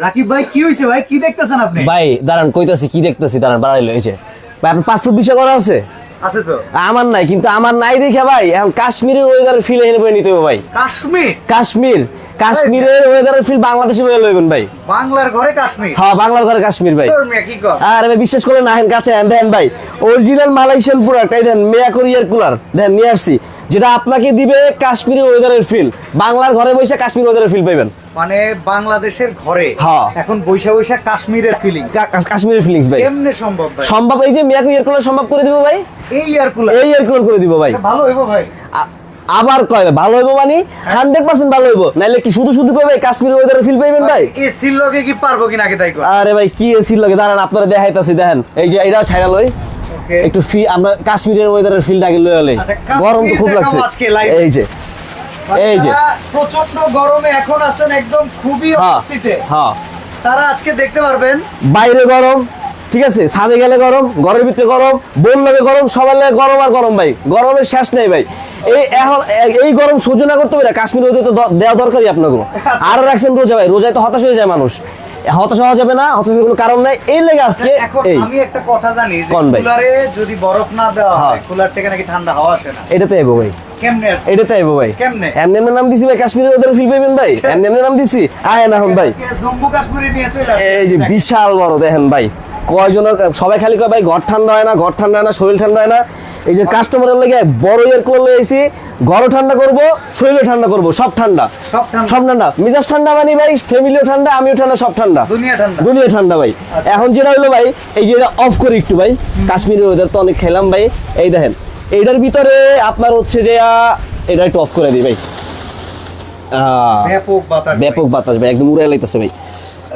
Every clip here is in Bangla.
রাকিব ভাই কি হইছে ভাই, কি দেখতেছেন আপনি? ভাই দাঁড়ান, কইতাছি কি দেখতেছি, দাঁড়ান বাড়াইলো এই যে ভাই। আপনার পাসপোর্ট বিষয় করা আছে? আছে তো। আমার নাই, কিন্তু আমার নাই দেখে ভাই এখন কাশ্মীরের ওয়েদারের ফিল এনে বই নিতে হবে ভাই। কাশ্মীরের ওয়েদারের ফিল বাংলাদেশে বই লইবেন ভাই। বাংলার ঘরে কাশ্মীর? হ্যাঁ, বাংলার ঘরে কাশ্মীর ভাই। কি কর? আরে ভাই বিশ্বাস করে না, হেন কাছে দেন ভাই, অরিজিনাল মালয়েশিয়ান প্রোডাক্ট। এই দেন মেয়াকোর ইয়ার কুলার দেন নিয়ে আসছি, যেটা আপনাকে দিবে কাশ্মীরের ওয়েদারের ফিল। বাংলার ঘরে বসে কাশ্মীর ওয়েদারের ফিল পাইবেন। মানে বাংলাদেশের ঘরে হ্যাঁ এখন বৈশা বৈশা কাশ্মীরের ফিলিং, কাশ্মীরের ফিলিংস ভাই। কেমনে সম্ভব ভাই? সম্ভব, এই যে মিয়াকো ইয়ার কুলার সম্ভব করে দিব ভাই। এই ইয়ার কুলার? এই ইয়ার কুলার করে দিব ভাই। ভালো হইবো ভাই? আবার কয় ভালো হইবো মানে 100% ভালো হইবো, নাইলে কি শুধু শুধু কইবে কাশ্মীরের ওয়েদারের ফিল পাইবেন ভাই? এসির লগে কি পারবো কিনা আগে তাই কর। আরে ভাই কি এসির লগে, দাঁড়ান আপনারা দেখাইতাছি। দেখেন এই যে এটা ছাইরা লই একটু আমরা কাশ্মীরের ওয়েদারের ফিলটা আগে লই লই। গরম তো খুব লাগছে। এই যে এই যে প্রচন্ড গরমে এখন আছেন একদম খুবই অস্বস্তিতে। হ্যাঁ, তারা আজকে দেখতে পারবেন বাইরে গরম, ঠিক আছে, ছাদে গেলে গরম, ঘরের ভিতরে গরম, বোন লাগে গরম, সবার লাগে গরম আর গরম ভাই। গরমের শেষ নেই ভাই। এখন এই গরম সহ্য না করতে পারে কাশ্মীর ওদের তো দেওয়া দরকারই আপনাকে। আর রাখছেন রোজা ভাই, রোজায় তো হতাশ হয়ে যায় মানুষ। হতাশ হওয়া যাবে না, হতাশ কোনো কারণ নাই। এই লেগে আজকে আমি একটা কথা জানি যে কুলারে যদি বরফ না দেওয়া হয় কুলার থেকে নাকি ঠান্ডা হাওয়া আসে না। এটা তো এবো ভাই। কেমনে? এটা তো এবো ভাই। কেমনে? এমনি নাম দিছি ভাই, কাশ্মীরের ওদের ফিল পাইবেন ভাই। এমনি নাম দিছি। আয় না হন ভাই, জম্মু কাশ্মীরে নিয়ে চলে আসে। এই যে বিশাল বড় দেখেন ভাই। কয়জন সবাই খালি কয় ভাই ঘর ঠান্ডা হয় না, ঘর ঠান্ডা হয় না, শরীর ঠান্ডা হয় না। এই যে কাস্টমারের লাগে বড় ইয়ার কুলার লই আইছি, ঘরও ঠান্ডা করব, শরীরও ঠান্ডা করব, সব ঠান্ডা, সব ঠান্ডা। মিজাজ ঠান্ডা মানে ভাই ফ্যামিলিও ঠান্ডা, আমিও ঠান্ডা, সব ঠান্ডা, দুনিয়া ঠান্ডা ভাই। এখন যেটা হলো ভাই, এই যে এটা অফ করি একটু ভাই। কাশ্মীরের ওয়েদার তো অনেক খেলাম ভাই। এই দেখেন এইটার ভিতরে আপনার হচ্ছে যে এটা একটু অফ করে দিই ভাই। ব্যাপক বাতাস ভাই, একদম উড়ে লাইতেছে ভাই।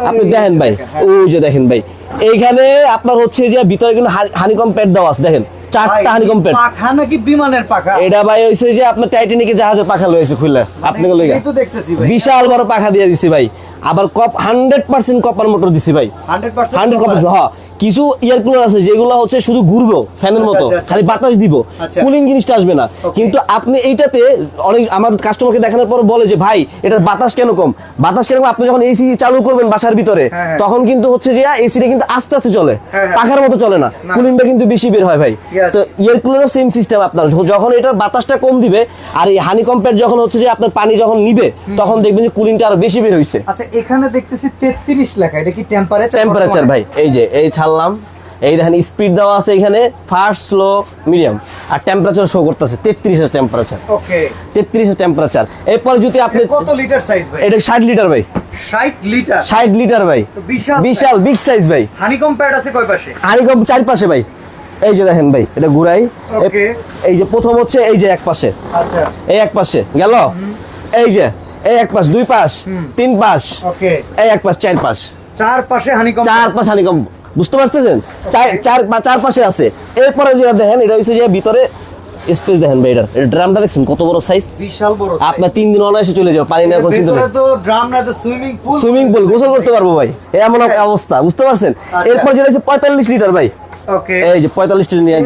আপনি দেখেন ভাই, ওই যে দেখেন ভাই, এইখানে আপনার হচ্ছে যে ভিতরে কিন্তু হানিকম প্যাড দেওয়া আছে। দেখেন 4টা হানিকম প্যাড। পাখা নাকি বিমানের পাখা? এটা ভাই হইছে যে আপনার টাইটানিকের জাহাজের পাখা লইছে খুলে আপনাকে লইগা। এই তো দেখতেছি ভাই, বিশাল বড় পাখা দিয়ে দিছি ভাই। আবার 100% কপার মোটর দিছি ভাই। 100% কপার। হ্যাঁ, কিছু ইয়ার কুলার আছে যেগুলো হচ্ছে শুধু ঘুরবো ফ্যানের মতো, খালি বাতাস দিব, কুলিং জিনিসটা আসবে না। কিন্তু আপনি এইটাতে অনেক আমাদের কাস্টমারকে দেখানোর পর বলে যে ভাই এটার বাতাস কেন কম, বাতাস কেন কম? আপনি যখন এসি চালু করবেন বাসার ভিতরে, তখন কিন্তু হচ্ছে যে এসিটা কিন্তু আস্তে আস্তে চলে, পাখার মতো চলে না, কুলিংটা কিন্তু বেশি বের হয় ভাই। তো ইয়ার কুলারও সেম সিস্টেম আপনার, যখন এটার বাতাসটা কম দিবে আর এই হানিকম প্যাড যখন হচ্ছে যে আপনার পানি যখন নিবে, তখন দেখবেন যে কুলিংটা আরো বেশি বের হইছে। আচ্ছা, এখানে দেখতেছি 33 লেখা, এটা কি টেম্পারেচার ভাই? এই যে এই ছাড়লাম, এই দেখেন স্পিড দেওয়া আছে এখানে, ফাস্ট, স্লো, মিডিয়াম, আর টেম্পারেচার শো করতেছে 33 এর টেম্পারেচার। ওকে, 33 এর টেম্পারেচার। এরপর যদি আপনি কত লিটার সাইজ ভাই? এটা 60 লিটার ভাই। 60 লিটার ভাই, বিশাল বিগ সাইজ ভাই। হানিকম প্যাড আছে কয় পাশে? হানিকম চারপাশে ভাই। এই যে দেখেন ভাই, এটা ঘুরাই। ওকে, এই যে প্রথম হচ্ছে এই যে এক পাশে, আচ্ছা এই এক পাশে গেল, এই যে এই এক পাশ, দুই পাশ, তিন পাশ, ওকে, এই এক পাশ, চার পাশ, চার পাশে হানিকম, চার পাশ হানিকম। বুঝতে পারছেন? চার পাশে আছে। এরপরে যেটা দেখেন, এটা হচ্ছে যে ভিতরে স্পেস দেখেন ভাই। এটা ড্রামটা দেখছেন কত বড় সাইজ, বিশাল বড়। আপনার 3 দিন অনায়াসে চলে যাবে, পানি না কোনো চিন্তা নেই। তো ড্রাম না, তো সুইমিং পুল গোসল করতে পারবো ভাই, এমন অবস্থা। বুঝতে পারছেন? এরপর যেটা হচ্ছে 45 লিটার ভাই। ওকে, এই যে 45 লিটার নিয়ে,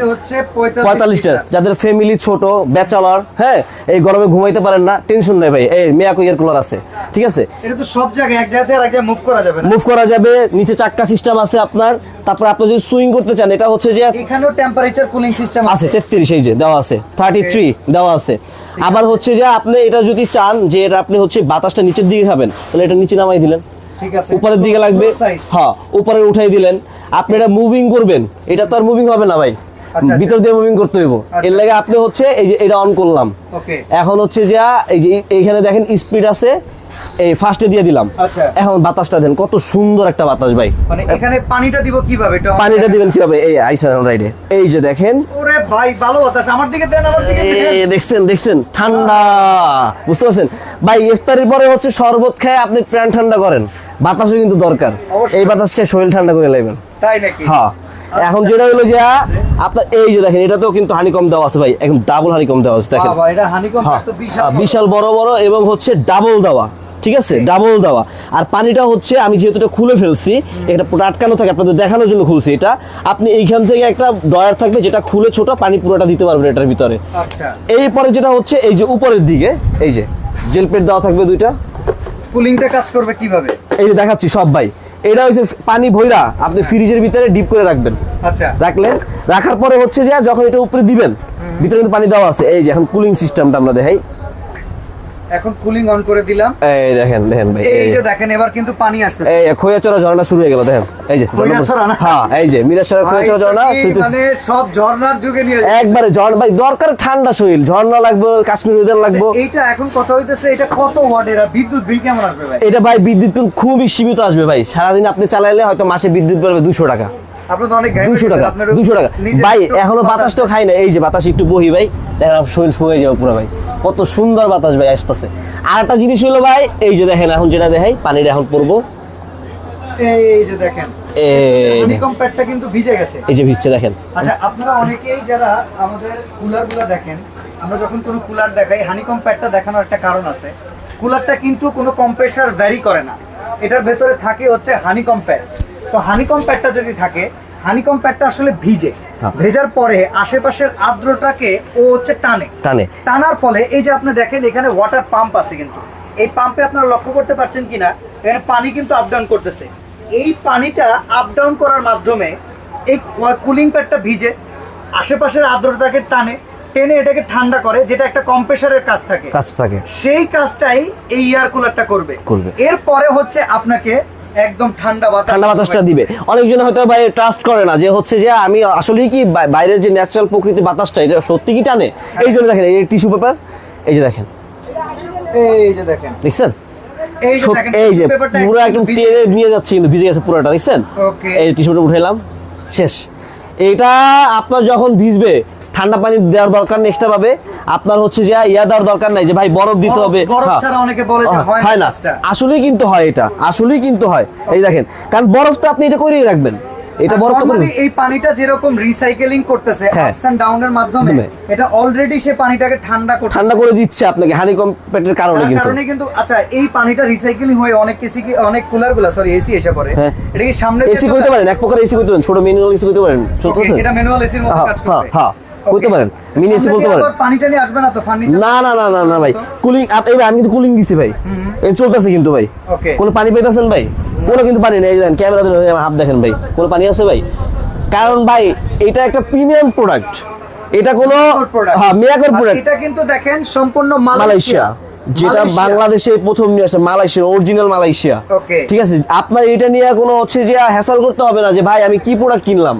45 লিটার, যাদের ফ্যামিলি ছোট, ব্যাচেলর, হ্যাঁ, এই গরমে ঘুমাইতে পারেন না, টেনশন নাই ভাই, এই মিয়াকো এয়ার কুলার আছে, ঠিক আছে। এটা তো সব জায়গায় এক জায়গা থেকে আরেক জায়গায় মুভ করা যাবে, মুভ করা যাবে, নিচে চাক্কা সিস্টেম আছে আপনার। তারপর আপনি যদি সুইং করতে চান, এটা হচ্ছে যে এখানেও টেম্পারেচার কুলিং সিস্টেম আছে 33, এই যে দেওয়া আছে 33 দেওয়া আছে। আবার হচ্ছে যে আপনি এটা যদি চান যে এটা আপনি হচ্ছে বাতাসটা নিচের দিকে খাবেন, তাহলে এটা নিচে নামাই দিলেন, ঠিক আছে, উপরের দিকে লাগবে, হ্যাঁ উপরে উঠাই দিলেন। আপনি এটা মুভিং করবেন, এটা তো আর মুভিং হবে না ভাই, ভিতর দিয়ে মুভিং করতে হইব। এর লাগে আপনি হচ্ছে এই যে এটা অন করলাম, এখন হচ্ছে যে এই যে এইখানে দেখেন স্পিড আছে, এই ফার্স্টে দিয়ে দিলাম। এখন বাতাসটা দেন, কত সুন্দর একটা বাতাস ভাই। মানে এখানে পানিটা দিব কিভাবে? পানিটা দিবেন কিভাবে? এই আইসার রাইডে, এই যে দেখেন, ওরে ভাই ভালো বাতাস, আমার দিকে দেন, আমার দিকে দেন। দেখছেন ঠান্ডা। বুঝতে পারছেন ভাই? ইফতারের পরে হচ্ছে শরবত খেয়ে আপনি প্রাণ ঠান্ডা করেন, বাতাসও কিন্তু দরকার। এই বাতাসটা শরীর ঠান্ডা করে লাইবেন, তাই নাকি? হ্যাঁ। এখন যেটা হলো যে আপনার এই যে দেখেন, এটাতেও কিন্তু হানিকম দেওয়া আছে ভাই, একদম ডাবল হানিকম দেওয়া আছে। দেখেন এটা হানিকম তো বিশাল বড় বড়, এবং হচ্ছে ডাবল দেওয়া, ঠিক আছে, ডাবল দেওয়া। আর পানিটা হচ্ছে আমি যেহেতু এটা খুলে ফেলছি, এটা পুরো আটকানো থাকে, আপনাদের দেখানোর জন্য খুলছি এটা। আপনি এইখান থেকে একটা ড্রয়ার থাকবে, যেটা খুলে ছোট পানি পুরোটা দিতে পারবেন এটার ভিতরে। আচ্ছা, এরপরে যেটা হচ্ছে এই যে উপরের দিকে এই যে জেল প্লেট দেওয়া থাকবে দুইটা, কুলিংটা কাজ করবে কিভাবে? এই যে দেখাচ্ছি সব ভাই, এটা হচ্ছে পানি ভইরা আপনি ফ্রিজের ভিতরে ডিপ করে রাখবেন। আচ্ছা, রাখলেন, রাখার পরে হচ্ছে যে যখন এটা উপরে দিবেন, ভিতরে কিন্তু পানি দেওয়া আছে। এই যে এখন কুলিং সিস্টেমটা আমরা দেখাই। এখন কুলিং অন করে দিলাম। এই দেখেন দেখেন ভাই, এই যে দেখেন এবার কিন্তু পানি আসতেছে। এই খোয়াচড়া ঝর্ণা শুরু হয়ে গেল দেখেন। এই যে খৈয়াছড়া না? হ্যাঁ, এই যে মিরাশরা খোয়াচড়া ঝর্ণা শুরুতেছে। মানে সব ঝর্ণার যুগে নিয়ে যাচ্ছে। একবারে ঝর্ণা ভাই, দরকার ঠান্ডা শরীর, ঝর্ণা লাগবে, কাশ্মীর ওয়েদার লাগবে। এইটা এখন কথা হইতেছে, এটা কত ওয়াটের আর বিদ্যুৎ বিল কেমন আসবে ভাই? এটা ভাই বিদ্যুৎ বিল খুবই সীমিত আসবে ভাই। সারাদিন আপনি চালাইলে হয়তো মাসে বিদ্যুৎ বিল 200 টাকা। আপনি তো অনেক গাড়ি 200 টাকা, 200 টাকা ভাই। এখনো বাতাস তো খাই না। এই যে বাতাস একটু বহি ভাই, দেখেন শরীর শুয়ে যাবে পুরো ভাই, কত সুন্দর বাতাস ভাই আসতেছে। আর একটা জিনিস হলো ভাই, এই যে দেখেন এখন যেটা দেখাই, পানিটা এখন পড়বো। এই যে দেখেন হানিকম প্যাডটা কিন্তু ভিজে গেছে। এই যে ভিজছে দেখেন। আচ্ছা, আপনারা অনেকেই যারা আমাদের কুলারগুলো দেখেন, আমরা যখন কোনো কুলার দেখাই, হানিকম প্যাডটা দেখানোর একটা কারণ আছে। কুলারটা কিন্তু কোনো কম্প্রেসার ভ্যারি করে না, এটার ভেতরে থাকে হচ্ছে হানিকম প্যাড। তো হানিকম প্যাডটা যদি থাকে, হানিকম প্যাডটা আসলে ভিজে, ভেজার পরে আশেপাশের আর্দ্রতাকে ও হচ্ছে টানার ফলে এই যে আপনি দেখেন এখানে ওয়াটার পাম্প আছে, কিন্তু এই পাম্পে আপনারা লক্ষ্য করতে পারছেন কিনা, এখানে পানি কিন্তু আপ ডাউন করতেছে। এই পানিটা আপ ডাউন করার মাধ্যমে এই কুলিং প্যাডটা ভিজে, আশেপাশের আর্দ্রতাকে টেনে এটাকে ঠান্ডা করে, যেটা একটা কম্প্রেসারের কাজ থাকে। সেই কাজটাই এই এয়ার কুলারটা করবে। এরপরে হচ্ছে আপনাকে একদম ঠান্ডা বাতাসটা দিবে। অনেকজন হয়তো ভাই ট্রাস্ট করে না যে হচ্ছে যে আমি আসলেই কি বাইরের যে ন্যাচারাল প্রকৃতি বাতাসটা এটা সত্যি কি টানে। এই জন্য দেখেন এই টিস্যু পেপার, এই যে দেখেন, এই যে দেখেন, দেখছেন এই যে পুরো একদম টেনে নিয়ে যাচ্ছে, কিন্তু ভিজে গেছে পুরোটা, দেখছেন। এই টিস্যু পেপার উঠাইলাম, শেষ। এইটা আপনার যখন ভিজবে, ঠান্ডা পানি দেওয়ার দরকার নেই এক্সট্রা ভাবে। আপনার হচ্ছে যে ইয়া দেওয়ার দরকার নাই যে ভাই বরফ দিতে হবে, হয় না। আসলেই কিন্তু হয়, এটা আসলেই কিন্তু হয়। এই দেখেন, কারণ বরফ তো আপনি এটা করেই রাখবেন, এটা বরফ তো নরমালি এই পানিটা যেরকম রিসাইকেলিং করতেছে আপস এন্ড ডাউনের মাধ্যমে, এটা অলরেডি সে পানিটাকে ঠান্ডা করে দিচ্ছে আপনাকে হানিকম প্যাডের কারণে কিন্তু। আচ্ছা, এই পানিটা রিসাইকেলিং হয়ে অনেক কুলারগুলো, সরি এসি এসে পড়ে। এটা কি সামনে এসি কইতে পারেন, এক প্রকার এসি কইতে পারেন, ছোট ম্যানুয়াল এসি কইতে পারেন। এটা ম্যানুয়াল এসির মতো কাজ করবে। হ্যাঁ, কইতে পারেন, মিনি এসি বলতে পারেন। পানিটা নিয়ে আসবে না তো ফার্নিচার? না ভাই, কুলিং এইবার আমি কিন্তু কুলিং দিছি ভাই, এই চলতেছে কিন্তু ভাই। কোন পানি পাইতাছেন ভাই? কোনো কিন্তু পানি নেই। দেখেন ক্যামেরা ধরে আমার হাত দেখেন ভাই, কোনো পানি আছে ভাই? কারণ ভাই এটা একটা প্রিমিয়াম প্রোডাক্ট, এটা কোনো মিরাকল প্রোডাক্ট। এটা কিন্তু দেখেন সম্পূর্ণ মালয়েশিয়া, যেটা বাংলাদেশে প্রথম নিয়ে আসছে, মালয়েশিয়া, অরিজিনাল মালয়েশিয়া। ঠিক আছে, আপনার এটা নিয়ে কোনো হচ্ছে যে হ্যাসেল করতে হবে না যে ভাই আমি কি প্রোডাক্ট কিনলাম।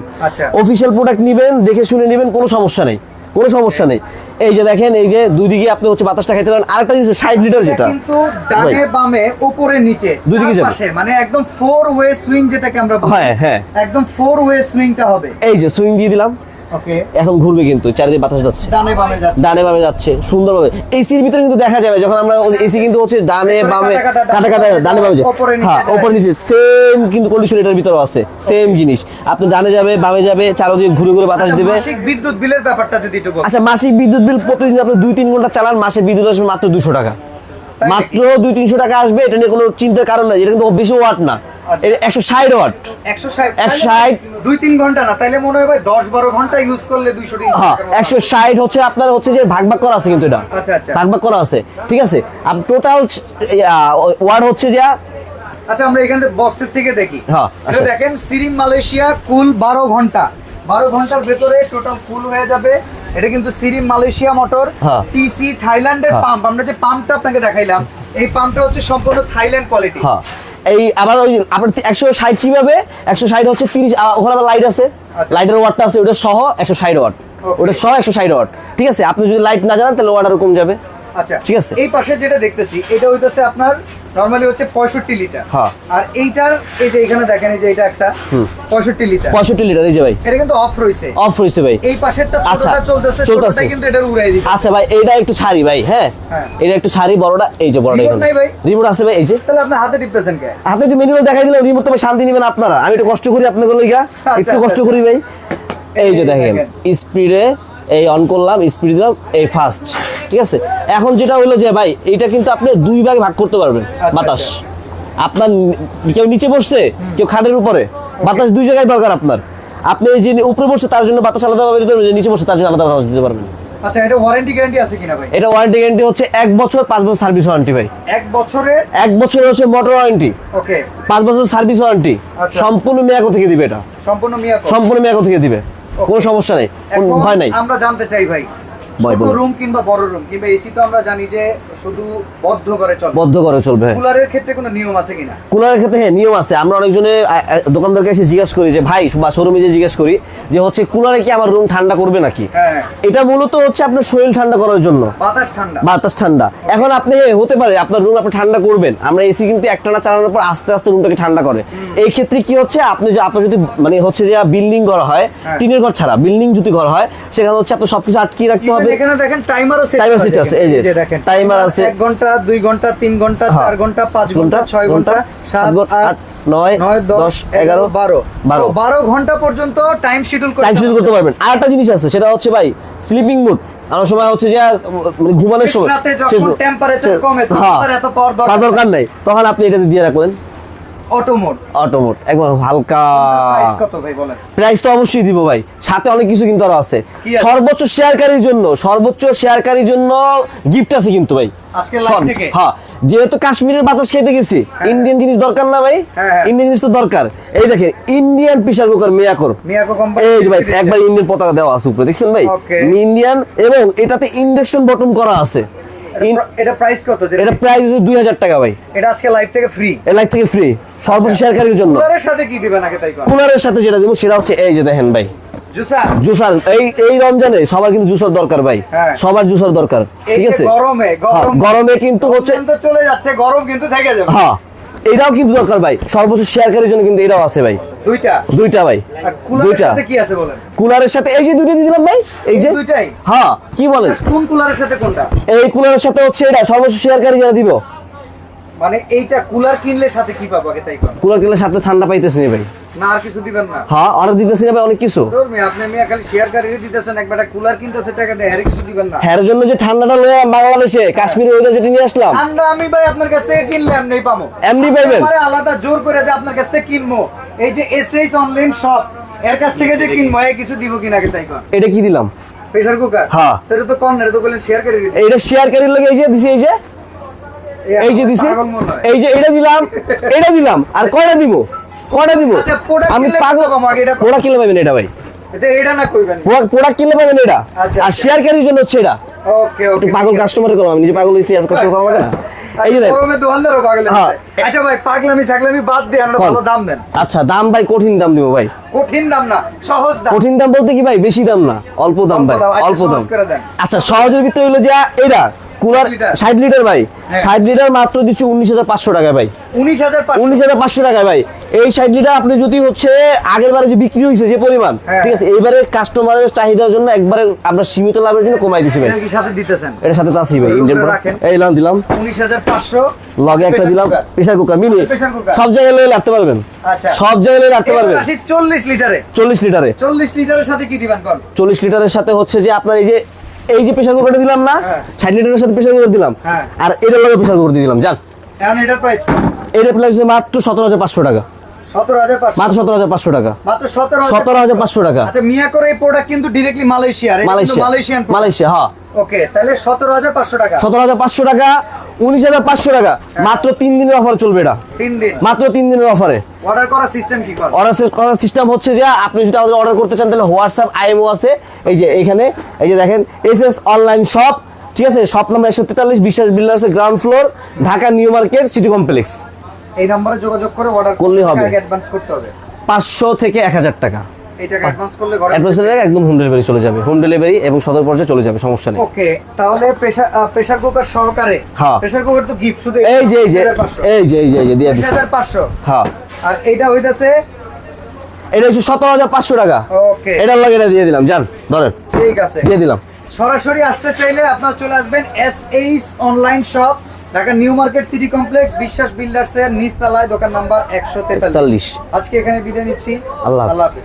অফিশিয়াল প্রোডাক্ট নিবেন, দেখে শুনে নিবেন, কোনো সমস্যা নেই, কোনো সমস্যা নেই। এই যে দেখেন, এই যে দুই দিকে আপনি হচ্ছে বাতাসটা খেতে পারেন। আরেকটা জিনিস 60 লিটার, যেটা কিন্তু ডানে বামে উপরে নিচে দুই দিকে যাবে, মানে একদম 4 ওয়ে সুইং যেটাকে আমরা বলি। হ্যাঁ, একদম 4 ওয়ে সুইংটা হবে। এই যে সুইং দিয়ে দিলাম, ওকে, এখন ঘুরবে কিন্তু চারিদিকে বাতাস যাচ্ছে, ডানে বামে যাচ্ছে সুন্দরভাবে। এসির ভিতরে কিন্তু দেখা যাবে যখন আমরা এসি কিন্তু হচ্ছে ডানে বামে কাটা ডানে বামে যায়, হ্যাঁ উপরে নিচে সেম কিন্তু কন্ডিশন এটার ভিতরে আছে, সেম জিনিস। আপনি ডানে যাবে বামে যাবে, চারদিকে ঘুরে ঘুরে বাতাস দিবে। মাসিক বিদ্যুৎ বিলের ব্যাপারটা যদি একটু বলেন। আচ্ছা, মাসিক বিদ্যুৎ বিল প্রতিদিন আপনি 2-3 ঘন্টা চালান, মাসে বিদ্যুৎ আসবে মাত্র 200 টাকা, মাত্র 200-300 টাকা আসবে। এটা নিয়ে কোনো চিন্তার কারণ নাই, এটা কিন্তু বেশি ওয়াট না, এটা 160 ওয়াট। 160 2-3 ঘন্টা না, তাইলে মনে হয় ভাই 10-12 ঘন্টা ইউজ করলে 200 টাকা। হ্যাঁ, 160 হচ্ছে আপনার হচ্ছে যে ভাগ করা আছে কিন্তু এটা। আচ্ছা, ভাগ করা আছে, ঠিক আছে। আর টোটাল ওয়াট হচ্ছে যে, আচ্ছা আমরা এখানে বক্সের থেকে দেখি। হ্যাঁ, এটা দেখেন সিরিম মালয়েশিয়া কুল 12 ঘন্টা, 12 ঘন্টার ভেতরে টোটাল ফুল হয়ে যাবে। এটা কিন্তু সিরিম মালয়েশিয়া মোটর, টিসি থাইল্যান্ডের পাম্প। আমরা যে পাম্পটা আপনাকে দেখাইলাম, এই পাম্পটা হচ্ছে সম্পূর্ণ থাইল্যান্ড কোয়ালিটি। হ্যাঁ, এই আবার ওই আপনার 160 কিভাবে 160 হচ্ছে 30, ওখানে আবার লাইট আছে, লাইটের ওয়াটটা আছে, ওটা সহ 160 ওয়াট, ওটা সহ 160 ওয়াট। ঠিক আছে, আপনি যদি লাইট না জানেন তাহলে ওয়াটার কম যাবে। আচ্ছা, ঠিক আছে। এই পাশে যেটা দেখতেছি এটা হইতাছে আপনার নরমালি হচ্ছে 65 লিটার। হ্যাঁ, আর এইটার এই যে এখানে দেখেন, এই যে এটা একটা 65 লিটার, 65 লিটার। এই যে ভাই এটা কিন্তু অফ রইছে ভাই। এই পাশেরটা ছোটটা চলতেছে, ছোটটা কিন্তু এটা উড়াই দিচ্ছে। আচ্ছা ভাই, এইটা একটু ছাড়ি ভাই। হ্যাঁ, এটা একটু ছাড়ি, বড়টা এই যে বড়টা এখানে নাই ভাই, রিমোট আছে ভাই। এই যে তাহলে আপনি হাতে টিপতেছেন কে? হাতে একটু মেনুয়াল দেখাই দিলাম, রিমোট তো ভাই শান্তি নেবেন আপনারা। আমি একটু কষ্ট করি আপনাদের লইগা, একটু কষ্ট করি ভাই। এই যে দেখেন, স্পিডে এই অন করলাম, স্পিড দিলাম, এই ফাস্ট। ঠিক আছে, এখন যেটা হলো যে ভাই এইটা কিন্তু আপনি 2 ভাগে ভাগ করতে পারবেন বাতাস। আপনার কেউ নিচে বসছে, কেউ খাটের উপরে, বাতাস 2 জায়গায় দরকার আপনার। আপনি যে উপরে বসছে তার জন্য বাতাস আলাদাভাবে দিতে পারবেন, যে নিচে বসছে তার জন্য আলাদা বাতাস দিতে পারবেন। আচ্ছা, এটা ওয়ারেন্টি গ্যারান্টি আছে কিনা ভাই? এটা ওয়ারেন্টি গ্যারান্টি হচ্ছে 1 বছর 5 বছর সার্ভিস ওয়ারেন্টি ভাই। 1 বছরের 1 বছর হচ্ছে মোটর ওয়ারেন্টি, ওকে, 5 বছর সার্ভিস ওয়ারেন্টি। আচ্ছা। সম্পূর্ণ মিয়াকো থেকে দিবে এটা, সম্পূর্ণ মিয়াকো, সম্পূর্ণ মিয়াকো থেকে দিবে, কোনো সমস্যা নেই, কোনো এখন ভয় নাই। আমরা জানতে চাই ভাই, ভাই ছোট বলুন। রুম কিংবা বড় রুম কিংবা এসি তো আমরা জানি যে শুধু বদ্ধ করে চলে, বদ্ধ করে চলবে। হ্যাঁ, কুলারের ক্ষেত্রে কোনো নিয়ম আছে কিনা? কুলারের ক্ষেত্রে হ্যাঁ নিয়ম আছে। আমরা অনেকজনে দোকানদারকে এসে জিজ্ঞেস করি যে ভাই বা শোরুমে যে জিজ্ঞেস করি যে হচ্ছে কুলারে কি আমার রুম ঠান্ডা করবে নাকি। হ্যাঁ, এটা মূলত হচ্ছে আপনার শরীর ঠান্ডা করার জন্য, বাতাস ঠান্ডা, বাতাস ঠান্ডা। এখন আপনি হতে পারে আপনার রুম আপনি ঠান্ডা করবেন, আমরা এসি কিন্তু একটানা চালানোর পর আস্তে আস্তে রুমটাকে ঠান্ডা করে। এই ক্ষেত্রে কি হচ্ছে, আপনি যদি মানে হচ্ছে যে বিল্ডিং ঘর হয়, হ্যাঁ। টিনের ঘর ছাড়া বিল্ডিং যদি ঘর হয়, সেখানে হচ্ছে আপনি সবকিছু আটকিয়ে রাখতে হবে। এখানে দেখেন টাইমারও সেট Timer set আছে, এই যে দেখেন timer আছে। 1 ঘন্টা 2 ঘন্টা 3 ঘন্টা 4 ঘন্টা 5 ঘন্টা 6 ঘন্টা 7 8 9 10 11 12 12 12 ঘন্টা পর্যন্ত টাইম শিডিউল টাইম শিডিউল করতে পারবেন। আর একটা জিনিস আছে, সেটা হচ্ছে ভাই স্লিপিং মোড। আমার সময় হচ্ছে যে মানে ঘুমানোর সময় রাতে যখন টেম্পারেচার কমে তখন আর এত পাওয়ার তার দরকার নাই, তখন আপনি এটাতে দিয়ে রাখলেন অটো মোড। অটো মোড, একবার হালকা। প্রাইস কত ভাই বলেন? প্রাইস তো অবশ্যই দিব ভাই, সাথে অনেক কিছু কিন্তু আরো আছে। কি আছে? সর্বোচ্চ শেয়ারকারীর জন্য গিফট আছে কিন্তু ভাই আজকে লাইভ থেকে। হ্যাঁ, যেহেতু কাশ্মীরের বাতাস খেতে গেছি, ইন্ডিয়ান জিনিস দরকার না ভাই? হ্যাঁ। ইন্ডিয়ান জিনিস তো দরকার। এই দেখেন Indian pressure cooker Miyako company, এই যে ভাই একবার ইন্ডিয়ান পতাকা দেওয়া আছে উপরে, দেখছেন ভাই? Okay. ইন্ডিয়ান, এবং এটাতে ইন্ডাকশন বটন করা আছে। এটা প্রাইস কত? এটা প্রাইস 2000 টাকা ভাই। এটা আজকে লাইভ থেকে ফ্রি, এর লাইফ থেকে ফ্রি, সর্বোচ্চ শেয়ারকারীর জন্য। কুলারের সাথে কি দিবেন আগে তাই কোন? কুলারের সাথে যেটা দিব সেটা হচ্ছে এই যে দেখেন ভাই, জুসার। জুসার। এই রমজানে সবার কিন্তু জুসার দরকার ভাই, হ্যাঁ। সবার জুসার দরকার, এই ঠিক যে আছে? গরমে হ্যাঁ, গরমে কিন্তু হচ্ছে রমজান তো চলে যাচ্ছে, গরম কিন্তু থেকে যাবে। হ্যাঁ, এটাও কিন্তু দরকার ভাই, সর্বোচ্চ শেয়ারকারীর জন্য কিন্তু এটাও আছে ভাই। দুইটা ভাই, আর কুলারের দুইটা। সাথে কি আছে বলেন? কুলারের সাথে এই যে দুইটা দিয়ে দিলাম ভাই, এই যে দুইটাই। হ্যাঁ, কি বলেন? কোন কুলারের সাথে কোনটা? এই কুলারের সাথে হচ্ছে এটা সর্বোচ্চ শেয়ারকারী যারা দিব। মানে এইটা কুলার কিনলে সাথে কি পাবো আগে তাই কোন? কুলার কিনলে সাথে ঠান্ডা পাইতেছি না ভাই। না আর কিছু দিবেন না? হ্যাঁ, অর্ডার দিতেছি না ভাই অনেক কিছু। তোর মেয়ে আপনি মেয়ে খালি শেয়ারকারীরে দিতেছেন, একবারটা কুলার কিনতেছে টাকা দিয়ে, আর কিছু দিবেন না? হ্যাঁ, এর জন্য যে ঠান্ডাটা লয়ে বাংলাদেশে কাশ্মীরে ওইটা যেটা নিয়ে আসলাম, ঠান্ডা আমি ভাই আপনার কাছ থেকে কিনলে এমনি পাবো, এমনি পাইবেন। আমারে আলাদা জোর করে যে আপনার কাছ থেকে কিনবো, এই যে এসএস অনলাইন শপ এর কাছ থেকে যে কিনবো, এই কিছু দিব কিনা আগে তাই কোন? এটা কি দিলাম? Pressure cooker. হ্যাঁ। তো এটা তো কোন, এটা তো বলেন শেয়ারকারী দিতে। এইটা শেয়ারকারীর লগে এই যে দিছি, এই যে দিছি, পাগল মনে হয়। এই যে এটা দিলাম, আর কয়টা দিব? আচ্ছা, product আমি কিনলে পাগল। কত পাবো আগে এটা? প্রোডাক্ট কিনলে পাবেন এটা ভাই, এটা না কইবেন। প্রোডাক্ট কিনলে পাবেন এটা। আচ্ছা, আর আচ্ছা। শেয়ারকারীর জন্য হচ্ছে এটা। ওকে একটু পাগল কাস্টমারে করলাম, আমি নিজে পাগল হইছি, আর কাস্টমার করা না। এই যে দেখেন। গরমে দোকানদারও পাগল হ্যাঁ। হচ্ছে। আচ্ছা ভাই, পাগলামি ছাগলামি বাদ দিয়ে আমরা কোন? ভালো দাম দেন। আচ্ছা, দাম ভাই কঠিন দাম দিব ভাই। কঠিন দাম না, সহজ দাম। কঠিন দাম বলতে কি ভাই, বেশি দাম না, অল্প দাম অল্প ভাই, দাম, আচ্ছা, অল্প দাম। সহজ করে দেন। আচ্ছা, সহজের ভিতরে হইলো যে এটা কুলার 60 লিটার। 60 লিটার ভাই, হ্যাঁ। 60 লিটার মাত্র দিচ্ছি 19,500 টাকায় ভাই। 19,500। 19,500 টাকায় ভাই। এই 60 লিটার আপনি যদি হচ্ছে আগের বারে যে বিক্রি হয়েছে যে পরিমাণ, হ্যাঁ। ঠিক আছে, এইবারে কাস্টমারের চাহিদার জন্য একবারে আমরা সীমিত লাভের জন্য কমাই দিছি ভাই। এটা কি সাথে দিতেছেন? এটার সাথে তো আছি ভাই, ওই ইন্ডিয়ান উপরে প্রোডাক্ট। রাখেন। এই দিলাম 19,500 লগে একটা দিলাম pressure cooker mini, pressure cooker. সব জায়গায় লয়ে রাখতে পারবেন, আচ্ছা। সব জায়গায় লয়ে রাখতে পারবেন। 40 লিটারে। 40 লিটারে 40 লিটারের সাথে কি দিবেন কোন? 40 লিটারের সাথে হচ্ছে যে আপনার এই যে প্রেসার কুকারটা দিলাম না, হ্যাঁ। 60 লিটারের সাথে প্রেসার কুকার দিলাম, হ্যাঁ। আর এটার লগে প্রেসার কুকার দিয়ে দিলাম। জান এখন এটার প্রাইস এটার প্রাইস মাত্র 17,500 টাকা, 17,500। মাত্র 17,500 টাকা, মাত্র 17,500 17,500 টাকা। আচ্ছা, মিয়াকোর এই প্রোডাক্ট কিন্তু ডাইরেক্টলি মালয়েশিয়ার, মালয়েশিয়ান মালয়েশিয়া। হ্যাঁ, ওকে, তাহলে 17,500 টাকা। 17,500 টাকা, 19,500 টাকা, মাত্র 3 দিনের অফার চলবে এটা, 3 দিন। মাত্র 3 দিনের অফারে। অর্ডার করার সিস্টেম কি করে? অর্ডার করার সিস্টেম হচ্ছে যে আপনি যদি আমাদের অর্ডার করতে চান তাহলে হোয়াটসঅ্যাপ আইএমও আছে, এই যে এইখানে, এই যে দেখেন এসএস অনলাইন শপ, ঠিক আছে, শপ নাম্বার 143 বিশ্বাস বিল্ডার্সের ground floor, Dhaka new market city complex. এই নম্বরে যোগাযোগ করে অর্ডার করলেই হবে। অ্যাডভান্স করতে হবে 500 থেকে 1000 টাকা। এই টাকা অ্যাডভান্স করলে ঘরে। অ্যাডভান্স হলে একদম হোম ডেলিভারি চলে যাবে, হোম ডেলিভারি এবং সদর পর্যায়ে চলে যাবে, সমস্যা নেই। ওকে, তাহলে প্রেসার কুকার সহকারে। হ্যাঁ। প্রেসার কুকার তো গিফট শুধু এই যে 1500 দিয়ে দিচ্ছি। 1500। হ্যাঁ, আর এইটা হইতাছে এটা হচ্ছে 17,500 টাকা। ওকে, এটার লগে এটা দিয়ে দিলাম, জান ধরেন, ঠিক আছে। দিয়ে দিলাম। সরাসরি আসতে চাইলে আপনারা চলে আসবেন SS online shop, Dhaka new market city complex, বিশ্বাস বিল্ডার্স এর নিচতলায়, দোকান নাম্বার 143। তেতাল্লিশ। আজকে এখানে বিদায় নিচ্ছি। আল্লাহ হাফেজ। আল্লাহ হাফেজ।